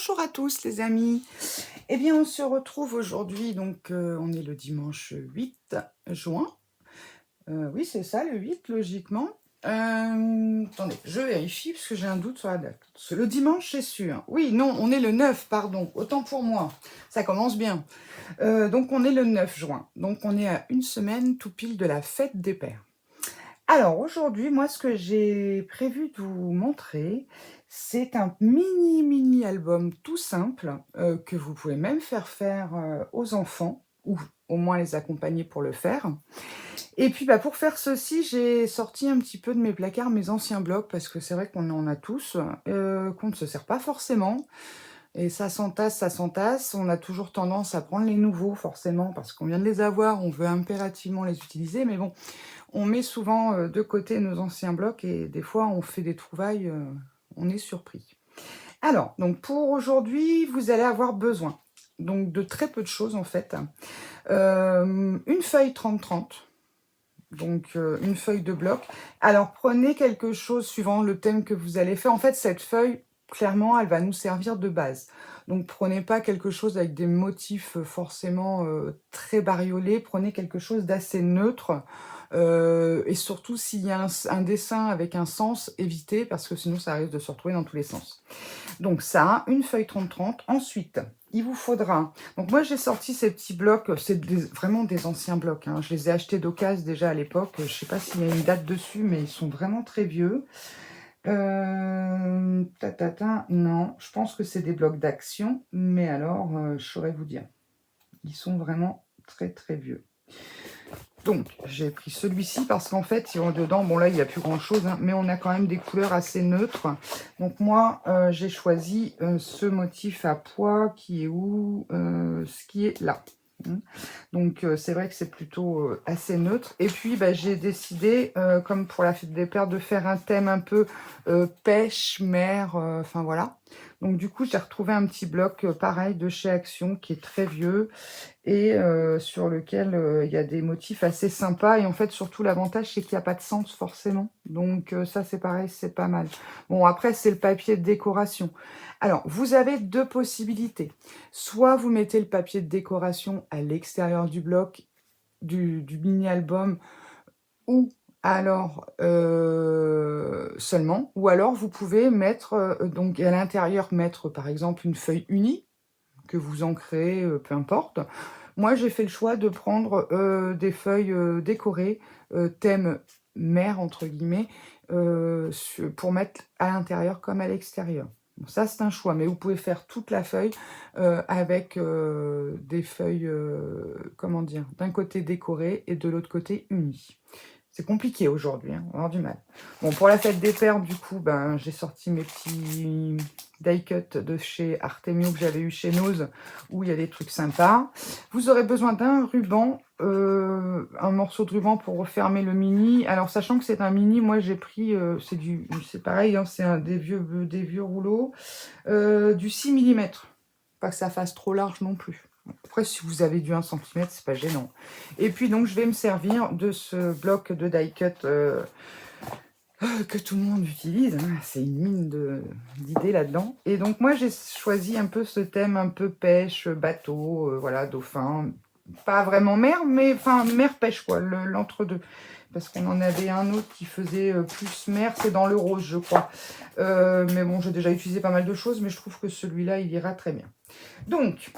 Bonjour à tous les amis. Eh bien, on se retrouve aujourd'hui, donc on est le dimanche 8 juin. Oui, c'est ça, le 8, logiquement. Attendez, je vérifie parce que j'ai un doute sur la date. C'est le dimanche, c'est sûr. Oui, non, on est le 9, pardon. Autant pour moi. Ça commence bien. Donc, on est le 9 juin. Donc, on est à une semaine tout pile de la fête des pères. Alors aujourd'hui, moi, ce que j'ai prévu de vous montrer, c'est un mini album tout simple, que vous pouvez même faire, aux enfants ou au moins les accompagner pour le faire. Et puis, bah, pour faire ceci, j'ai sorti un petit peu de mes placards mes anciens blocs parce que c'est vrai qu'on en a tous, qu'on ne se sert pas forcément et ça s'entasse, ça s'entasse. On a toujours tendance à prendre les nouveaux forcément parce qu'on vient de les avoir, on veut impérativement les utiliser mais bon, on met souvent, de côté nos anciens blocs et des fois on fait des trouvailles, on est surpris. Alors, donc pour aujourd'hui, vous allez avoir besoin, donc de très peu de choses en fait. Une feuille 30-30, donc une feuille de bloc. Alors prenez quelque chose suivant le thème que vous allez faire. En fait, cette feuille, clairement, elle va nous servir de base. Donc prenez pas quelque chose avec des motifs, forcément, très bariolés. Prenez quelque chose d'assez neutre, et surtout s'il y a un dessin avec un sens, évitez parce que sinon ça risque de se retrouver dans tous les sens. Donc ça, une feuille 30-30. Ensuite, il vous faudra... Donc moi, j'ai sorti ces petits blocs, c'est vraiment des anciens blocs, hein. Je les ai achetés d'occasion déjà à l'époque. Je ne sais pas s'il y a une date dessus, mais ils sont vraiment très vieux. Non, je pense que c'est des blocs d'action, mais alors, je saurais vous dire. Ils sont vraiment très très vieux. Donc, j'ai pris celui-ci parce qu'en fait, dedans, bon là, il n'y a plus grand-chose, hein, mais on a quand même des couleurs assez neutres. Donc moi, j'ai choisi ce motif à pois qui est où ce qui est là. Donc, c'est vrai que c'est plutôt assez neutre. Et puis, bah, j'ai décidé, comme pour la fête des pères, de faire un thème un peu pêche, mer, enfin voilà. Donc, du coup, j'ai retrouvé un petit bloc pareil de chez Action qui est très vieux et sur lequel il y a des motifs assez sympas. Et en fait, surtout, l'avantage, c'est qu'il n'y a pas de sens forcément. Donc, ça, c'est pareil, c'est pas mal. Bon, après, c'est le papier de décoration. Alors, vous avez deux possibilités. Soit vous mettez le papier de décoration à l'extérieur du bloc, du mini-album, ou alors seulement, ou alors vous pouvez mettre, donc à l'intérieur, mettre par exemple une feuille unie, que vous ancrez, peu importe. Moi, j'ai fait le choix de prendre des feuilles décorées, thème mer, entre guillemets, pour mettre à l'intérieur comme à l'extérieur. Bon, ça, c'est un choix, mais vous pouvez faire toute la feuille avec des feuilles, comment dire, d'un côté décorées et de l'autre côté unies. C'est compliqué aujourd'hui, hein, on va avoir du mal. Bon, pour la fête des pères, du coup, ben, j'ai sorti mes petits die cut de chez Artemio que j'avais eu chez Nose, où il y a des trucs sympas. Vous aurez besoin d'un ruban, un morceau de ruban pour refermer le mini. Alors, sachant que c'est un mini, moi j'ai pris, c'est pareil, hein, c'est des vieux rouleaux, du 6 mm. Pas que ça fasse trop large non plus. Après, si vous avez du 1 cm, c'est pas gênant. Et puis, donc, je vais me servir de ce bloc de die cut que tout le monde utilise. Hein. C'est une mine d'idées là-dedans. Et donc, moi, j'ai choisi un peu ce thème un peu pêche, bateau, voilà, dauphin. Pas vraiment mer, mais enfin, mer-pêche, quoi, l'entre-deux. Parce qu'on en avait un autre qui faisait plus mer, c'est dans le rose, je crois. Mais bon, j'ai déjà utilisé pas mal de choses, mais je trouve que celui-là, il ira très bien. Donc,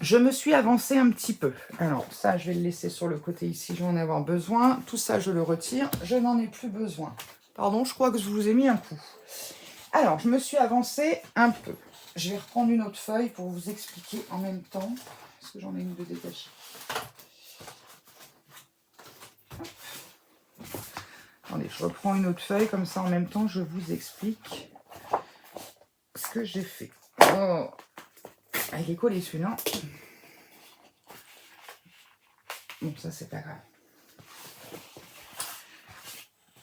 je me suis avancée un petit peu. Alors, ça, je vais le laisser sur le côté ici, je vais en avoir besoin. Tout ça, je le retire. Je n'en ai plus besoin. Pardon, je crois que je vous ai mis un coup. Alors, je me suis avancée un peu. Je vais reprendre une autre feuille pour vous expliquer en même temps. Parce que j'en ai une de détachée. Attendez, je reprends une autre feuille, comme ça, en même temps, je vous explique ce que j'ai fait. Oh, il est collé celui-là. Bon, ça, c'est pas grave.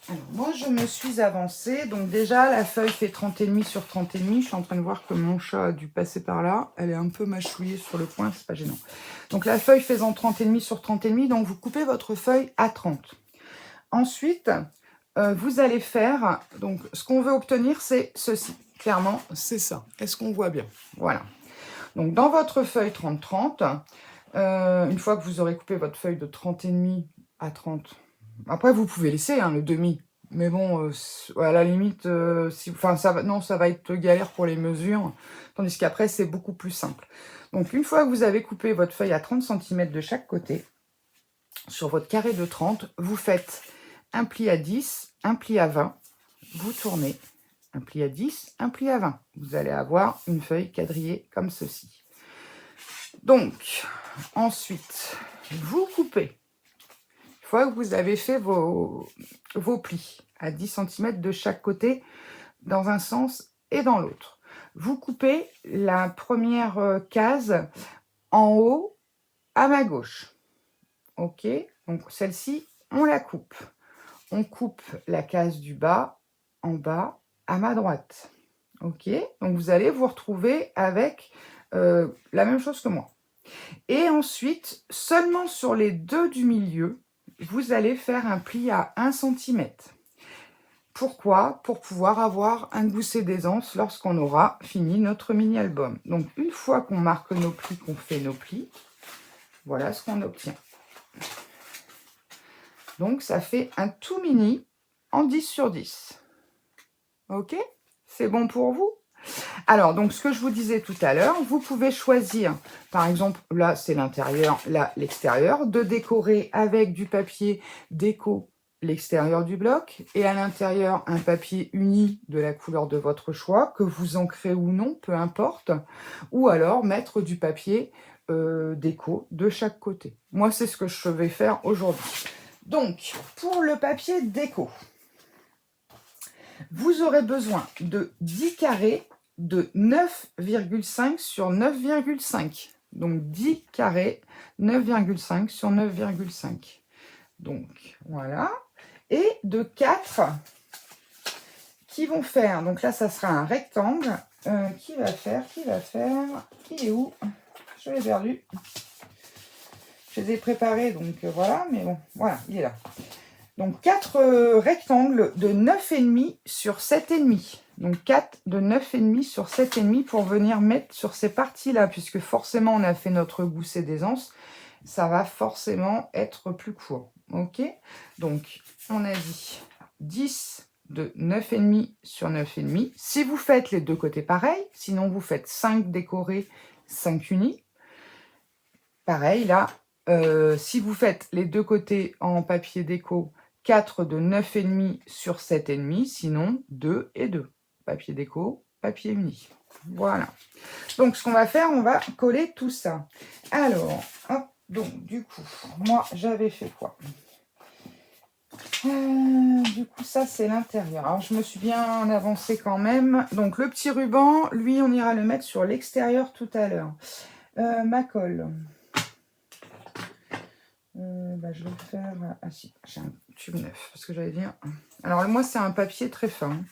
Alors, moi, je me suis avancée. Donc, déjà, la feuille fait 30,5 sur 30,5. Je suis en train de voir que mon chat a dû passer par là. Elle est un peu mâchouillée sur le coin, c'est pas gênant. Donc, la feuille faisant 30,5 sur 30,5. Donc, vous coupez votre feuille à 30. Ensuite, vous allez faire... Donc, ce qu'on veut obtenir, c'est ceci. Clairement, c'est ça. Est-ce qu'on voit bien? Voilà. Donc, dans votre feuille 30-30, une fois que vous aurez coupé votre feuille de 30,5 à 30, après, vous pouvez laisser hein, le demi. Mais bon, à la limite, enfin, ça va être galère pour les mesures, tandis qu'après, c'est beaucoup plus simple. Donc, une fois que vous avez coupé votre feuille à 30 cm de chaque côté, sur votre carré de 30, vous faites un pli à 10, un pli à 20, vous tournez, un pli à 10, un pli à 20. Vous allez avoir une feuille quadrillée comme ceci. Donc, ensuite, vous coupez. Une fois que vous avez fait vos plis à 10 cm de chaque côté, dans un sens et dans l'autre. Vous coupez la première case en haut à ma gauche. Ok, donc celle-ci, on la coupe. On coupe la case du bas en bas à ma droite. Ok, donc vous allez vous retrouver avec la même chose que moi. Et ensuite, seulement sur les deux du milieu, vous allez faire un pli à 1 cm. Pourquoi? Pour pouvoir avoir un gousset d'aisance lorsqu'on aura fini notre mini-album. Donc, une fois qu'on marque nos plis, qu'on fait nos plis, voilà ce qu'on obtient. Donc, ça fait un tout mini en 10 sur 10. Ok? C'est bon pour vous? Alors, donc, ce que je vous disais tout à l'heure, vous pouvez choisir, par exemple, là, c'est l'intérieur, là, l'extérieur, de décorer avec du papier déco l'extérieur du bloc et à l'intérieur, un papier uni de la couleur de votre choix, que vous ancrez ou non, peu importe, ou alors mettre du papier déco de chaque côté. Moi, c'est ce que je vais faire aujourd'hui. Donc, pour le papier déco, vous aurez besoin de 10 carrés de 9,5 sur 9,5. Donc 10 carrés, 9,5 sur 9,5. Donc voilà. Et de 4 qui vont faire, donc là ça sera un rectangle, qui est où? Je l'ai perdu. Je les ai préparés, donc voilà, mais bon, voilà, il est là. Donc 4 rectangles de 9,5 sur 7,5. Donc 4 de 9,5 sur 7,5 pour venir mettre sur ces parties-là, puisque forcément on a fait notre gousset d'aisance, ça va forcément être plus court. Ok? Donc on a dit 10 de 9,5 sur 9,5. Si vous faites les deux côtés pareil, sinon vous faites 5 décorés, 5 unis. Pareil là, si vous faites les deux côtés en papier déco, 4 de 9,5 sur 7,5, sinon 2 et 2. Papier déco, papier uni. Voilà. Donc, ce qu'on va faire, on va coller tout ça. Alors, hop, donc, du coup, moi, j'avais fait quoi? Du coup, ça, c'est l'intérieur. Alors, je me suis bien avancée quand même. Donc, le petit ruban, lui, on ira le mettre sur l'extérieur tout à l'heure. Ma colle. Je vais le faire... Ah si, j'ai un tube neuf, parce que j'allais dire... Alors moi, c'est un papier très fin.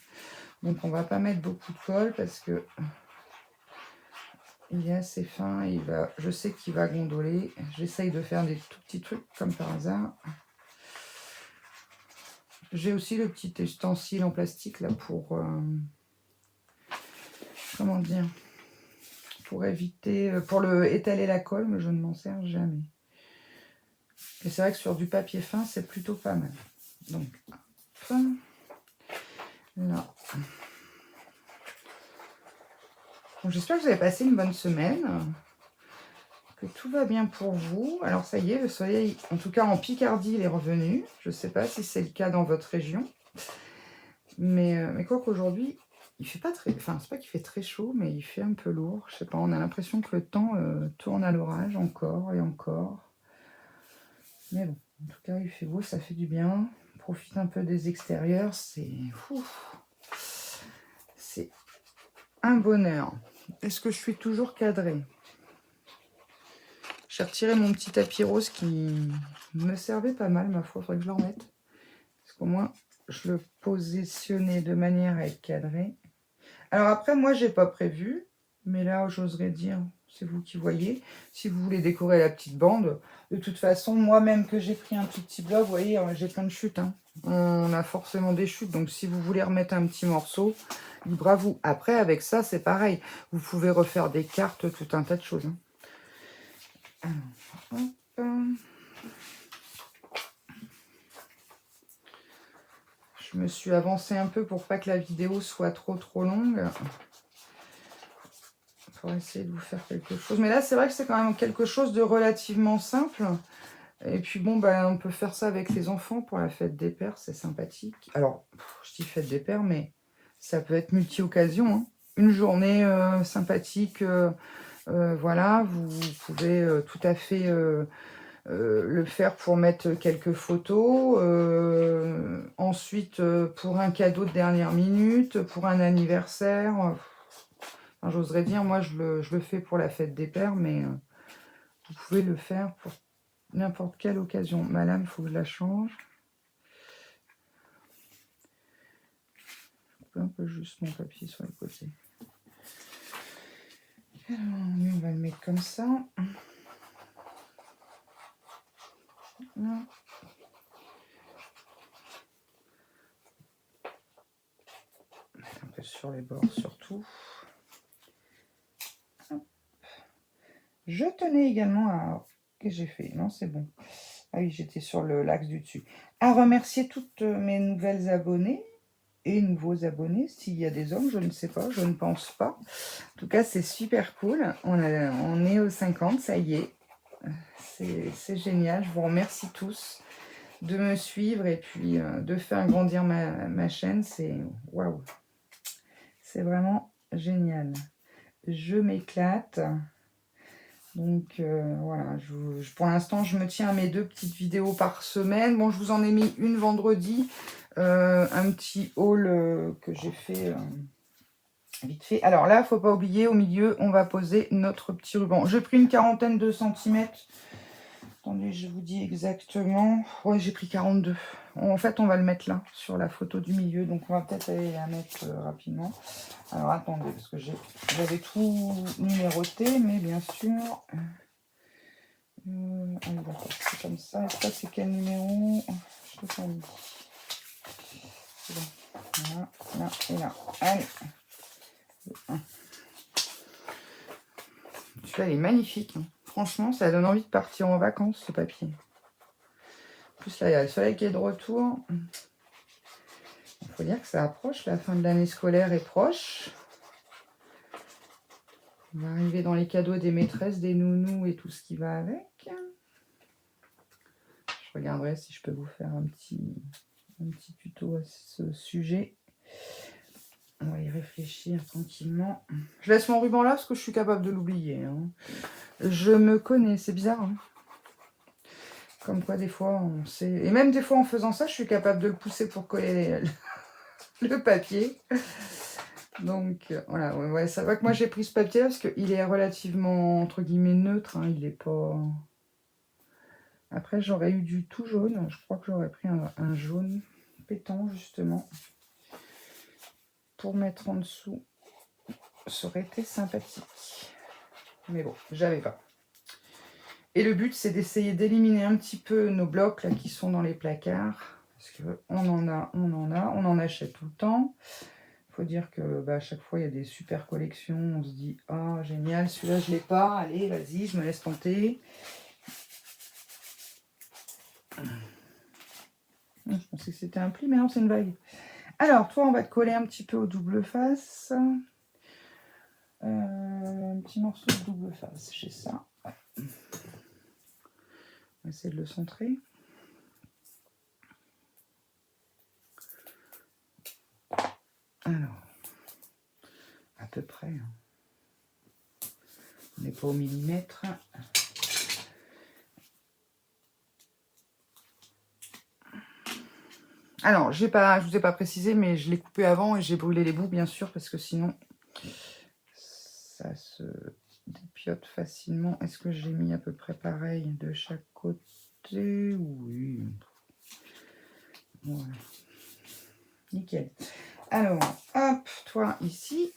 Donc, on va pas mettre beaucoup de colle, parce que il est assez fin. Et je sais qu'il va gondoler. J'essaye de faire des tout petits trucs, comme par hasard. J'ai aussi le petit ustensile en plastique, là, pour... comment dire? Pour éviter... pour étaler la colle, mais je ne m'en sers jamais. Et c'est vrai que sur du papier fin, c'est plutôt pas mal. Donc, là. Donc, j'espère que vous avez passé une bonne semaine, que tout va bien pour vous. Alors, ça y est, le soleil, en tout cas en Picardie, il est revenu. Je ne sais pas si c'est le cas dans votre région. Mais quoi qu'aujourd'hui, il fait pas très... Enfin, c'est pas qu'il fait très chaud, mais il fait un peu lourd. Je sais pas, on a l'impression que le temps tourne à l'orage encore et encore. Mais bon, en tout cas, il fait beau, ça fait du bien. Profite un peu des extérieurs, c'est un bonheur. Est-ce que je suis toujours cadrée? J'ai retiré mon petit tapis rose qui me servait pas mal, ma foi. Il faudrait que je le remette. Parce qu'au moins, je le positionnais de manière à être cadré. Alors après, moi, j'ai pas prévu. Mais là, j'oserais dire, C'est vous qui voyez. Si vous voulez décorer la petite bande, de toute façon, moi-même que j'ai pris un tout petit bloc, vous voyez, j'ai plein de chutes. Hein. On a forcément des chutes. Donc, si vous voulez remettre un petit morceau, libre à vous. Après, avec ça, c'est pareil. Vous pouvez refaire des cartes, tout un tas de choses. Hein. Alors, hop. Je me suis avancée un peu pour pas que la vidéo soit trop longue. Pour essayer de vous faire quelque chose. Mais là, c'est vrai que c'est quand même quelque chose de relativement simple. Et puis bon, bah, on peut faire ça avec les enfants pour la fête des pères, c'est sympathique. Alors, je dis fête des pères, mais ça peut être multi-occasion. Hein. Une journée sympathique, voilà, vous pouvez tout à fait le faire pour mettre quelques photos. Ensuite, pour un cadeau de dernière minute, pour un anniversaire. Enfin, j'oserais dire, moi, je le fais pour la fête des pères, mais vous pouvez le faire pour n'importe quelle occasion. Ma lame, il faut que je la change. Je coupe un peu juste mon papier sur les côtés. Alors, on va le mettre comme ça. Là. Un peu sur les bords surtout. Je tenais également à... Qu'est-ce que j'ai fait? Non, c'est bon. Ah oui, j'étais sur l'axe du dessus. À remercier toutes mes nouvelles abonnées et nouveaux abonnés. S'il y a des hommes, je ne sais pas, je ne pense pas. En tout cas, c'est super cool. On est aux 50, ça y est. C'est génial. Je vous remercie tous de me suivre et puis de faire grandir ma chaîne. C'est waouh. C'est vraiment génial. Je m'éclate. Donc voilà, pour l'instant, je me tiens à mes 2 petites vidéos par semaine. Bon, je vous en ai mis une vendredi. Un petit haul que j'ai fait vite fait. Alors là, il ne faut pas oublier, au milieu, on va poser notre petit ruban. J'ai pris une quarantaine de centimètres. Attendez, je vous dis exactement. Ouais, j'ai pris 42. En fait, on va le mettre là, sur la photo du milieu. Donc, on va peut-être aller la mettre rapidement. Alors, attendez, parce que j'avais tout numéroté, mais bien sûr... allez, d'accord, c'est comme ça. Et ça, c'est quel numéro? Je te dis. C'est bon. Voilà, là et là. Allez. Celui-là, il est magnifique. Hein. Franchement, ça donne envie de partir en vacances, ce papier. En plus, là, il y a le soleil qui est de retour. Il faut dire que ça approche. La fin de l'année scolaire est proche. On va arriver dans les cadeaux des maîtresses, des nounous et tout ce qui va avec. Je regarderai si je peux vous faire un petit tuto à ce sujet. On va y réfléchir tranquillement. Je laisse mon ruban là parce que je suis capable de l'oublier. Hein. Je me connais, c'est bizarre. Hein. Comme quoi, des fois, on sait... Et même des fois, en faisant ça, je suis capable de le pousser pour coller le papier. Donc, voilà. Ouais, ça va que moi, j'ai pris ce papier parce qu'il est relativement, entre guillemets, neutre. Hein. Il n'est pas... Après, j'aurais eu du tout jaune. Je crois que j'aurais pris un jaune pétant, justement. Pour mettre en dessous. Ça aurait été sympathique. Mais bon, j'avais pas. Et le but, c'est d'essayer d'éliminer un petit peu nos blocs là qui sont dans les placards. Parce qu'on en achète tout le temps. Il faut dire que à chaque fois, il y a des super collections. On se dit, ah, génial, celui-là, je ne l'ai pas. Allez, vas-y, je me laisse tenter. Je pensais que c'était un pli, mais non, c'est une vague. Alors, toi, on va te coller un petit peu au double face. Un petit morceau de double face, j'ai ça. Ouais. On va essayer de le centrer. Alors, à peu près. Hein. On n'est pas au millimètre. Alors, je ne vous ai pas précisé, mais je l'ai coupé avant et j'ai brûlé les bouts, bien sûr, parce que sinon, ça se dépiote facilement. Est-ce que j'ai mis à peu près pareil de chaque côté? Oui. Voilà. Nickel. Alors, hop, toi ici.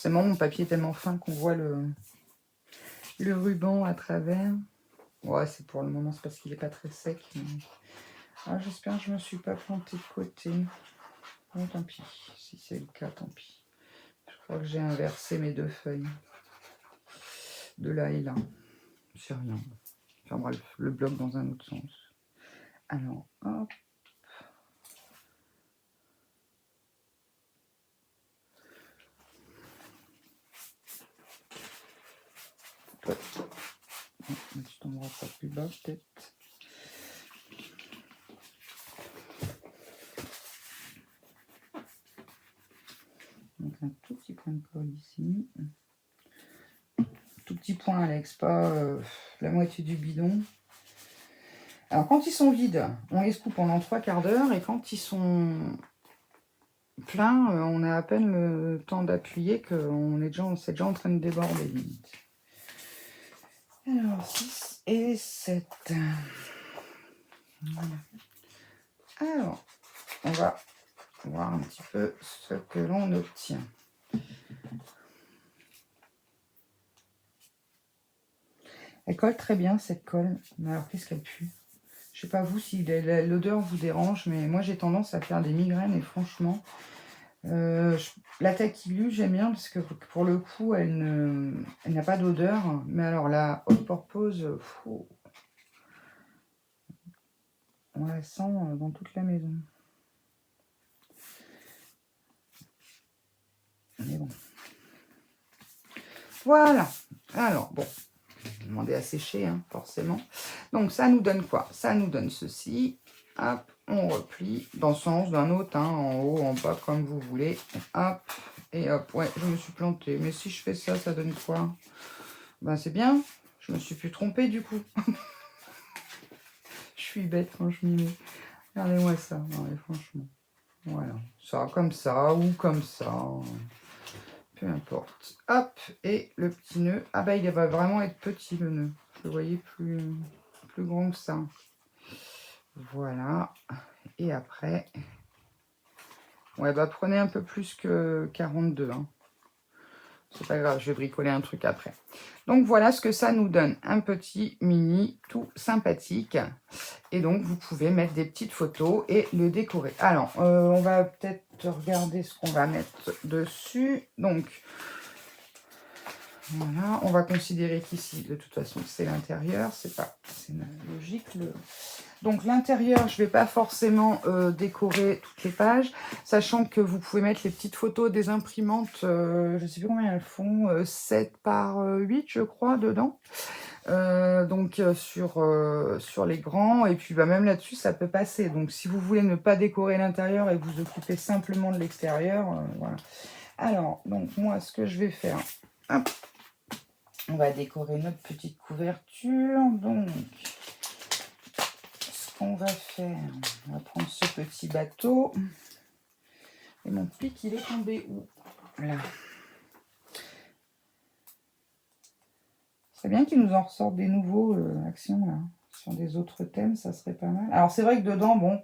forcément, mon papier est tellement fin qu'on voit le ruban à travers. Ouais, c'est pour le moment, c'est parce qu'il n'est pas très sec. Mais... Ah, j'espère que je ne me suis pas plantée de côté. Bon, tant pis. Si c'est le cas, tant pis. Je crois que j'ai inversé mes 2 feuilles. De là et là. C'est rien. Enfin bref, le bloc dans un autre sens. Alors, hop. Ouais. Un petit endroit pas plus bas, peut-être. Donc un tout petit point de colle ici. Tout petit point, Alex, pas la moitié du bidon. Alors quand ils sont vides, on les coupe pendant 3/4 d'heure, et quand ils sont pleins, on a à peine le temps d'appuyer qu'on est déjà, c'est déjà en train de déborder limite. Alors 6 et 7. Voilà. Alors, on va voir un petit peu ce que l'on obtient. Elle colle très bien, cette colle. Mais alors, qu'est-ce qu'elle pue? Je sais pas vous si l'odeur vous dérange, mais moi j'ai tendance à faire des migraines, et franchement, la taquilu, j'aime bien parce que pour le coup, elle n'a pas d'odeur. Mais alors la haute purpose, on la sent dans toute la maison. Mais bon. Voilà. Alors, bon. Demander à sécher, hein, forcément. Donc, ça nous donne quoi? Ça nous donne ceci. Hop, on replie dans le sens d'un autre, hein, en haut, en bas, comme vous voulez. Hop, et hop. Ouais, je me suis plantée. Mais si je fais ça, ça donne quoi? Ben, c'est bien. Je me suis plus trompée, du coup. Je suis bête quand je m'y mets. Regardez-moi ça. Ouais, franchement. Voilà. Ça, comme ça, ou comme ça. Peu importe. Hop, et le petit nœud. Ah bah il va vraiment être petit le nœud. Je le voyais plus grand que ça. Voilà. Et après, ouais bah prenez un peu plus que 42. Hein. C'est pas grave, je vais bricoler un truc après. Donc voilà ce que ça nous donne. Un petit mini tout sympathique. Et donc vous pouvez mettre des petites photos et le décorer. Alors, on va peut-être regarder ce qu'on va mettre dessus. Donc, voilà, on va considérer qu'ici, de toute façon, c'est l'intérieur. C'est logique. Donc l'intérieur, je ne vais pas forcément décorer toutes les pages, sachant que vous pouvez mettre les petites photos des imprimantes, je ne sais plus combien elles font, 7 par 8 je crois, dedans. Donc sur les grands, et puis bah, même là-dessus, ça peut passer. Donc si vous voulez ne pas décorer l'intérieur et vous occuper simplement de l'extérieur, voilà. Alors, donc moi, ce que je vais faire, hop, on va décorer notre petite couverture. Donc, on va faire, on va prendre ce petit bateau, et mon pic il est tombé où? Là. C'est bien qu'ils nous en ressortent des nouveaux actions là, sur des autres thèmes, ça serait pas mal. Alors c'est vrai que dedans, bon,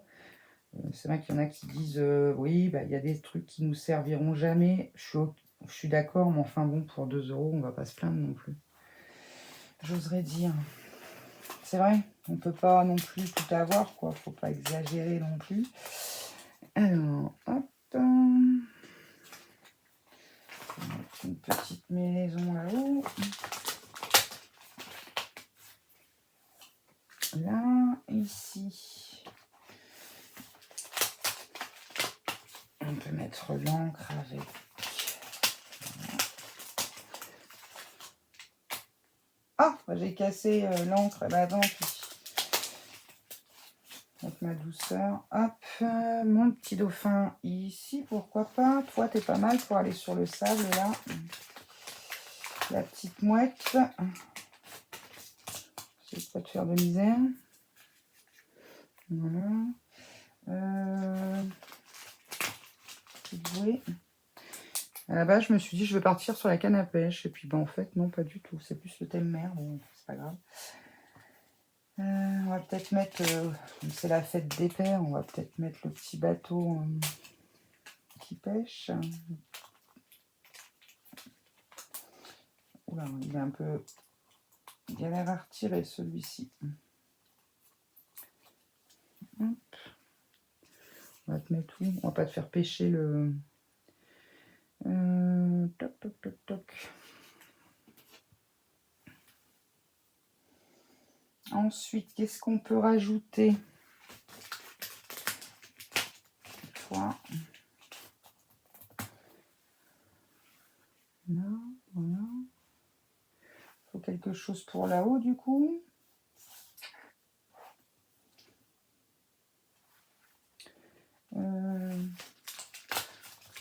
c'est vrai qu'il y en a qui disent oui, bah il y a des trucs qui nous serviront jamais. Je suis d'accord, mais enfin bon, pour 2 €, on va pas se plaindre non plus. J'oserais dire. C'est vrai, on peut pas non plus tout avoir, quoi. Faut pas exagérer non plus. Alors, hop. Une petite maison là-haut. Là, ici. On peut mettre l'encre avec. Ah, j'ai cassé l'encre. Bah, tant pis. Avec ma douceur. Hop, mon petit dauphin ici, pourquoi pas. Toi, t'es pas mal pour aller sur le sable, là. La petite mouette. J'essaie pas de faire de misère. Voilà. Petite bouée. À la base, je me suis dit, je vais partir sur la canne à pêche. Et puis, ben, en fait, non, pas du tout. C'est plus le thème mer. Bon, c'est pas grave. On va peut-être mettre, c'est la fête des pères, on va peut-être mettre le petit bateau qui pêche. Oula, il est un peu galère à retirer celui-ci. On va te mettre où? On va pas te faire pêcher le... Toc, toc, toc, toc. Ensuite, qu'est-ce qu'on peut rajouter? Là, voilà. Il faut quelque chose pour là-haut, du coup.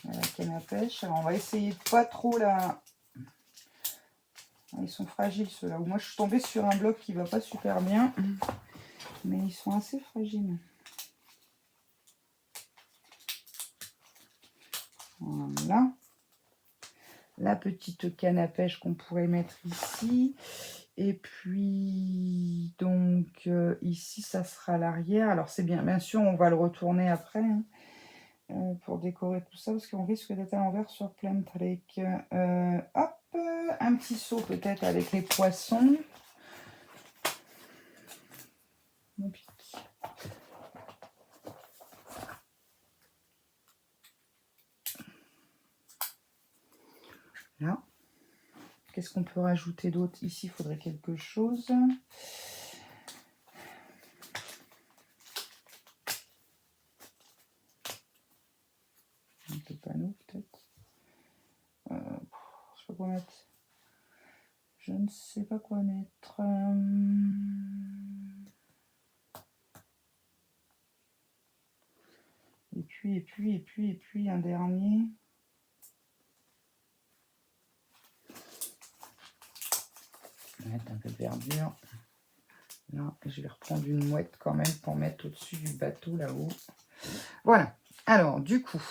La canne à pêche. Alors, on va essayer de pas trop la... Ils sont fragiles, ceux-là. Moi, je suis tombée sur un bloc qui va pas super bien. Mais ils sont assez fragiles. Voilà. La petite canne à pêche qu'on pourrait mettre ici. Et puis, donc, ici, ça sera l'arrière. Alors, c'est bien sûr, on va le retourner après pour décorer tout ça, parce qu'on risque d'être à l'envers sur plein de trucs. Hop, un petit seau peut-être avec les poissons. Mon pic. Là. Qu'est-ce qu'on peut rajouter d'autre? Ici, il faudrait quelque chose. Un peu panneau, peut-être. Je sais pas quoi mettre. Je ne sais pas quoi mettre. Et puis, un dernier. Je vais mettre un peu de verdure. Là, je vais reprendre une mouette quand même pour mettre au-dessus du bateau là-haut. Voilà. Alors, du coup,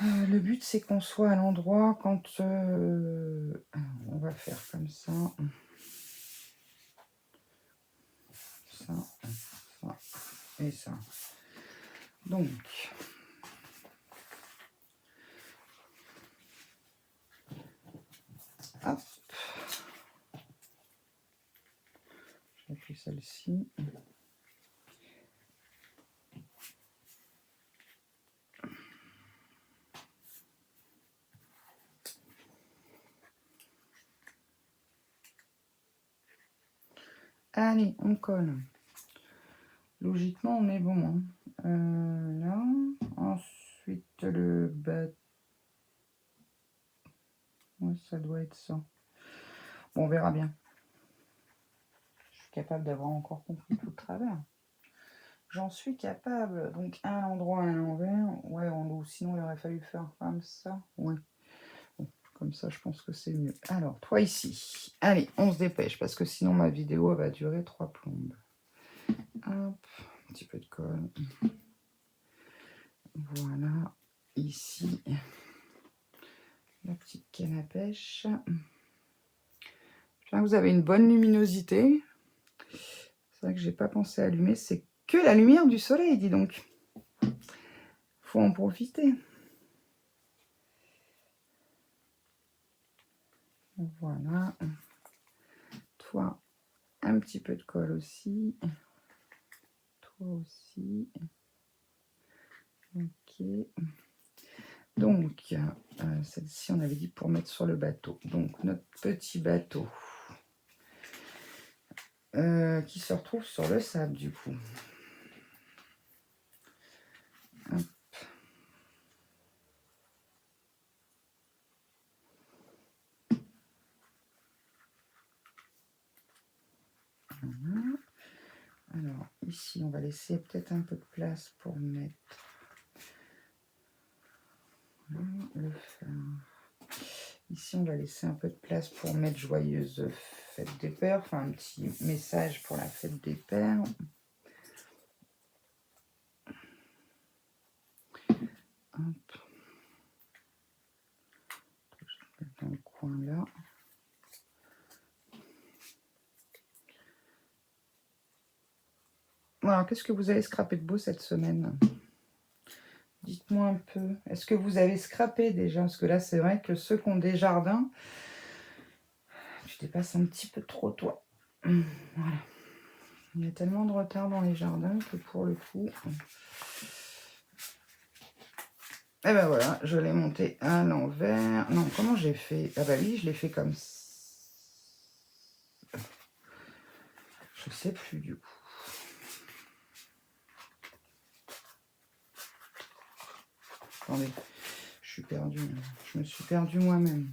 le but, c'est qu'on soit à l'endroit quand on va faire comme ça. Ça, ça et ça. Donc, hop. J'ai pris celle-ci. Allez, on colle. Logiquement, on est bon. Hein. Là. Ensuite, le bateau. Ouais, ça doit être ça. Bon, on verra bien. Je suis capable d'avoir encore compris tout le travers. J'en suis capable. Donc, un endroit, à l'envers. Ouais, sinon, il aurait fallu faire comme ça. Ouais. Bon, comme ça, je pense que c'est mieux. Alors, toi ici. Allez, on se dépêche parce que sinon, ma vidéo va durer 3 plombes. Hop, un petit peu de colle. Voilà. Ici, la petite canne à pêche. Vous avez une bonne luminosité. C'est vrai que j'ai pas pensé à allumer. C'est que la lumière du soleil, dis donc. Faut en profiter. Voilà. Toi, un petit peu de colle aussi. Toi aussi. Ok. Donc, celle-ci, on avait dit pour mettre sur le bateau. Donc, notre petit bateau qui se retrouve sur le sable, du coup. Hop. Voilà. Alors, ici, on va laisser peut-être un peu de place pour mettre le phare. Ici, on va laisser un peu de place pour mettre joyeuse fête des pères. Enfin, un petit message pour la fête des pères. Hop. Je vais mettre dans le coin là. Alors, qu'est-ce que vous avez scrapé de beau cette semaine? Dites-moi un peu. Est-ce que vous avez scrappé déjà? Parce que là, c'est vrai que ceux qui ont des jardins, tu dépasses un petit peu trop, toi. Voilà. Il y a tellement de retard dans les jardins que pour le coup... Et ben voilà, je l'ai monté à l'envers. Non, comment j'ai fait? Ah bah oui, je l'ai fait comme ça. Je sais plus du coup. Attendez, je suis perdue. Je me suis perdue moi-même.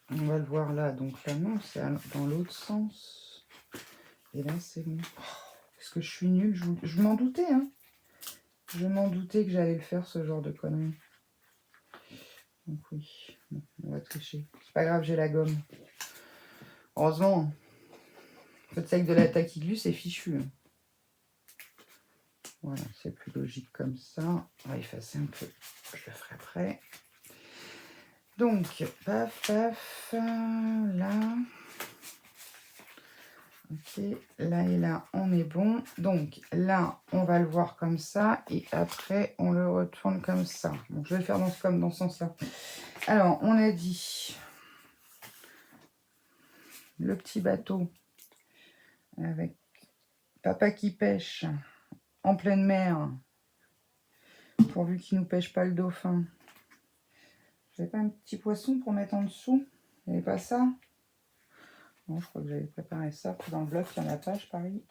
On va le voir là. Donc là, non, c'est dans l'autre sens. Et là, c'est bon. Oh, est-ce que je suis nulle? Je m'en doutais, hein. Je m'en doutais que j'allais le faire, ce genre de conneries. Donc oui, bon, on va tricher. C'est pas grave, j'ai la gomme. Heureusement, faites ça avec de la taquiglu, c'est fichu. Voilà, c'est plus logique comme ça. On va effacer un peu. Je le ferai après. Donc, paf, paf, là. Ok, là et là, on est bon. Donc, là, on va le voir comme ça. Et après, on le retourne comme ça. Donc, je vais le faire comme dans ce sens-là. Alors, on a dit le petit bateau avec papa qui pêche en pleine mer. Pourvu qu'il ne nous pêche pas le dauphin. J'avais pas un petit poisson pour mettre en dessous? Il n'y avait pas ça? Non, je crois que j'avais préparé ça. Dans le bloc, il n'y en a pas, je parie.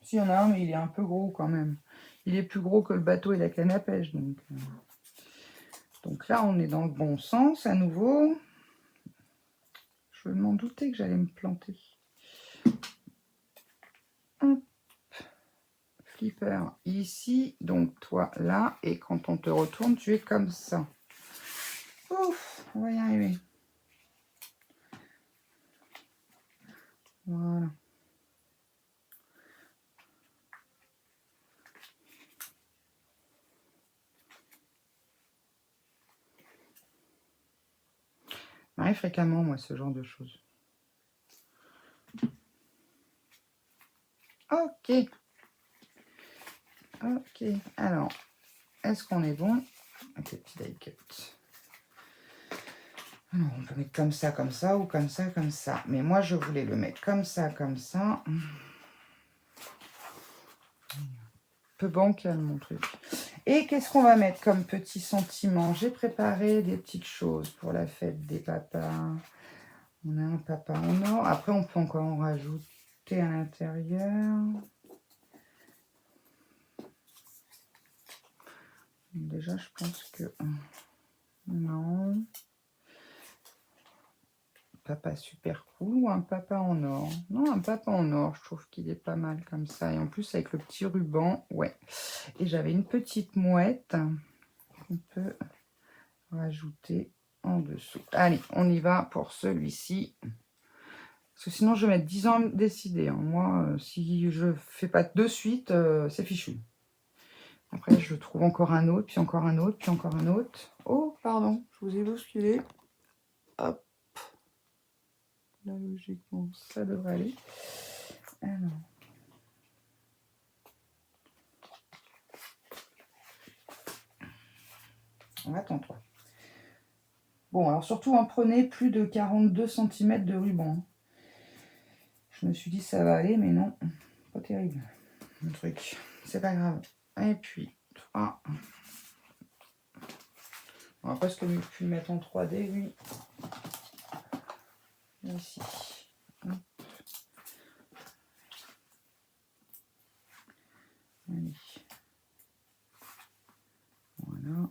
Si, il y en a un, mais il est un peu gros quand même. Il est plus gros que le bateau et la canne à pêche. Donc là, on est dans le bon sens à nouveau. Je m'en doutais que j'allais me planter. Hop. Flipper ici. Donc toi là. Et quand on te retourne, tu es comme ça. Ouf, on va y arriver. Voilà. M'arrive fréquemment, moi, ce genre de choses. Ok. Ok. Alors, est-ce qu'on est bon avec le petit die cut? Alors, on peut mettre comme ça, ou comme ça, comme ça. Mais moi, je voulais le mettre comme ça, comme ça. Un peu bancal, mon truc. Et qu'est-ce qu'on va mettre comme petit sentiment? J'ai préparé des petites choses pour la fête des papas. On a un papa en or. Après, on peut encore en rajouter à l'intérieur. Déjà, je pense que... Non. Papa super cool ou un papa en or? Non, un papa en or, je trouve qu'il est pas mal comme ça. Et en plus, avec le petit ruban, ouais. Et j'avais une petite mouette qu'on peut rajouter en dessous. Allez, on y va pour celui-ci. Parce que sinon, je vais mettre 10 ans à me décider. Hein. Moi, si je fais pas de suite, c'est fichu. Après, je trouve encore un autre, puis encore un autre, puis encore un autre. Oh, pardon, je vous ai bousculé. Hop. Là, logiquement, ça devrait aller. Alors. Attends-toi. Bon, alors surtout, en prenez plus de 42 cm de ruban. Je me suis dit, ça va aller, mais non. Pas terrible, le truc. C'est pas grave. Et puis, 3. On va presque pu le mettre en 3D, lui. Ici. Hop. Allez. Voilà.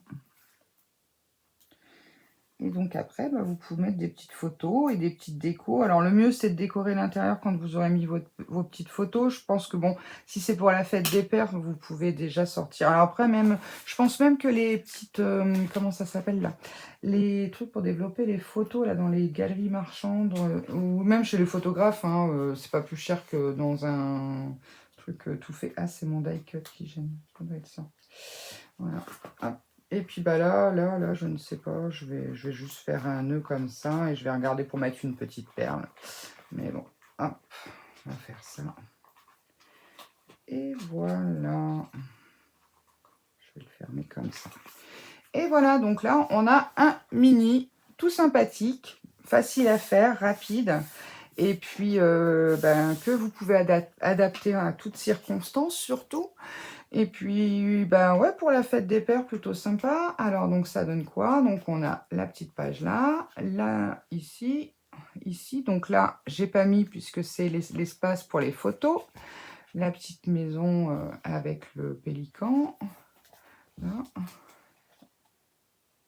Et donc après, bah, vous pouvez mettre des petites photos et des petites décos. Alors le mieux, c'est de décorer l'intérieur quand vous aurez mis vos petites photos. Je pense que bon, si c'est pour la fête des pères, vous pouvez déjà sortir. Alors après, même, je pense même que les petites, comment ça s'appelle là? Les trucs pour développer les photos là dans les galeries marchandes ou même chez les photographes, hein, c'est pas plus cher que dans un truc tout fait. Ah, c'est mon die cut qui gêne. Ça doit être ça. Voilà. Hop. Et puis bah là, je ne sais pas, je vais juste faire un nœud comme ça et je vais regarder pour mettre une petite perle. Mais bon, hop, on va faire ça. Et voilà. Je vais le fermer comme ça. Et voilà, donc là, on a un mini tout sympathique, facile à faire, rapide. Et puis, que vous pouvez adapter à toutes circonstances, surtout. Et puis, ben ouais, pour la fête des pères, plutôt sympa. Alors, donc, ça donne quoi? Donc, on a la petite page là, ici. Donc là, j'ai pas mis puisque c'est l'espace pour les photos. La petite maison avec le pélican. Là.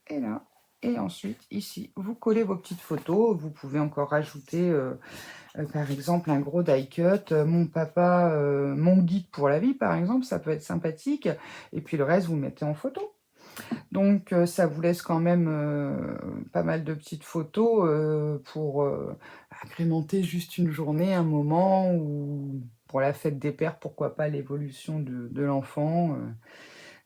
Et là. Et ensuite, ici, vous collez vos petites photos. Vous pouvez encore rajouter, par exemple, un gros die cut. Mon papa, mon guide pour la vie, par exemple, ça peut être sympathique. Et puis le reste, vous mettez en photo. Donc, ça vous laisse quand même pas mal de petites photos pour agrémenter juste une journée, un moment, ou pour la fête des pères, pourquoi pas l'évolution de l'enfant.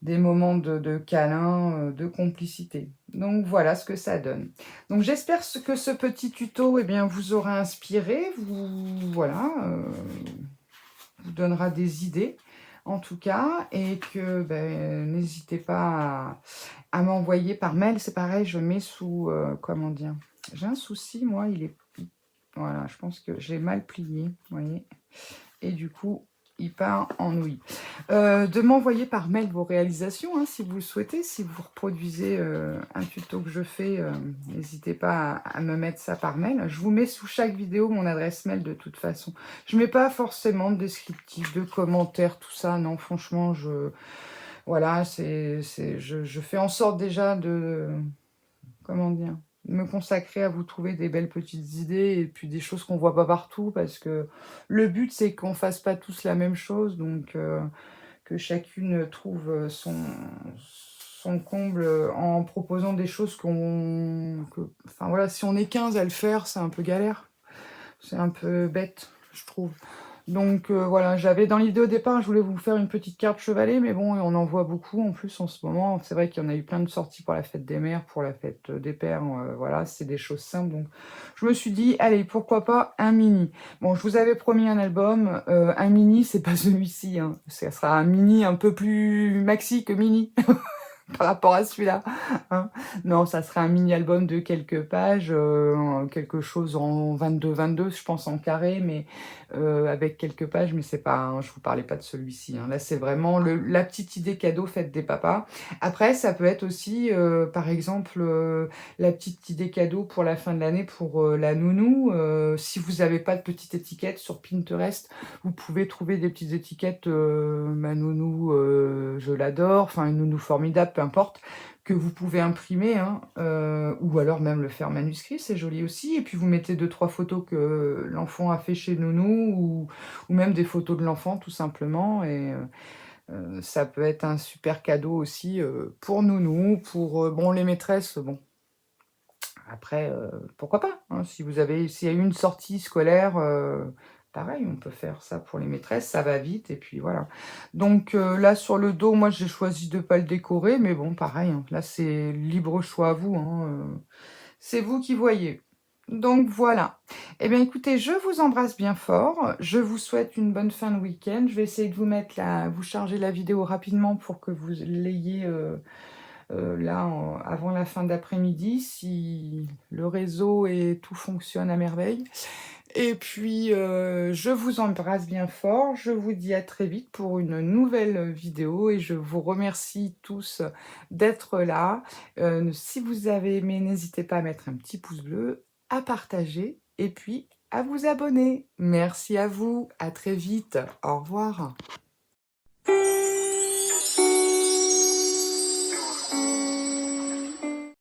Des moments de câlin, de complicité. Donc voilà ce que ça donne. Donc j'espère que ce petit tuto vous aura inspiré, voilà, vous donnera des idées en tout cas, et que n'hésitez pas à m'envoyer par mail. C'est pareil, je mets sous, comment dire, j'ai un souci, moi, voilà, je pense que j'ai mal plié, vous voyez, et du coup, il part en nouilles. De m'envoyer par mail vos réalisations, hein, si vous le souhaitez. Si vous reproduisez un tuto que je fais, n'hésitez pas à me mettre ça par mail. Je vous mets sous chaque vidéo mon adresse mail de toute façon. Je ne mets pas forcément de descriptif, de commentaires, tout ça. Non, franchement, voilà, je fais en sorte déjà de... Comment dire, me consacrer à vous trouver des belles petites idées et puis des choses qu'on voit pas partout, parce que le but c'est qu'on fasse pas tous la même chose, donc que chacune trouve son comble en proposant des choses enfin voilà, si on est 15 à le faire, c'est un peu galère, c'est un peu bête, je trouve. Donc voilà, j'avais dans l'idée au départ, je voulais vous faire une petite carte chevalet, mais bon, on en voit beaucoup en plus en ce moment. C'est vrai qu'il y en a eu plein de sorties pour la fête des mères, pour la fête des pères, voilà, c'est des choses simples. Donc je me suis dit, allez, pourquoi pas un mini. Bon, je vous avais promis un album, un mini, c'est pas celui-ci, hein. Ça sera un mini un peu plus maxi que mini. Par rapport à celui-là, hein. Non, ça serait un mini-album de quelques pages, quelque chose en 22-22, je pense en carré, mais avec quelques pages, mais c'est pas, hein, je vous parlais pas de celui-ci, hein. Là, c'est vraiment la petite idée cadeau faite des papas. Après, ça peut être aussi, par exemple, la petite idée cadeau pour la fin de l'année pour la nounou. Si vous n'avez pas de petite étiquette sur Pinterest, vous pouvez trouver des petites étiquettes, ma nounou, je l'adore, enfin une nounou formidable, peu importe, que vous pouvez imprimer, hein, ou alors même le faire manuscrit, c'est joli aussi. Et puis vous mettez 2-3 photos que l'enfant a fait chez nounou, ou même des photos de l'enfant tout simplement. Et ça peut être un super cadeau aussi pour nounou, pour bon, les maîtresses, bon. Après, pourquoi pas, hein, s'il y a eu une sortie scolaire, pareil, on peut faire ça pour les maîtresses, ça va vite, et puis voilà. Donc là, sur le dos, moi, j'ai choisi de ne pas le décorer, mais bon, pareil, hein, là, c'est libre choix à vous, hein, c'est vous qui voyez. Donc voilà. Eh bien, écoutez, je vous embrasse bien fort. Je vous souhaite une bonne fin de week-end. Je vais essayer de vous charger la vidéo rapidement pour que vous l'ayez là, avant la fin d'après-midi, si le réseau et tout fonctionne à merveille. Et puis, je vous embrasse bien fort. Je vous dis à très vite pour une nouvelle vidéo et je vous remercie tous d'être là. Si vous avez aimé, n'hésitez pas à mettre un petit pouce bleu, à partager et puis à vous abonner. Merci à vous. À très vite. Au revoir.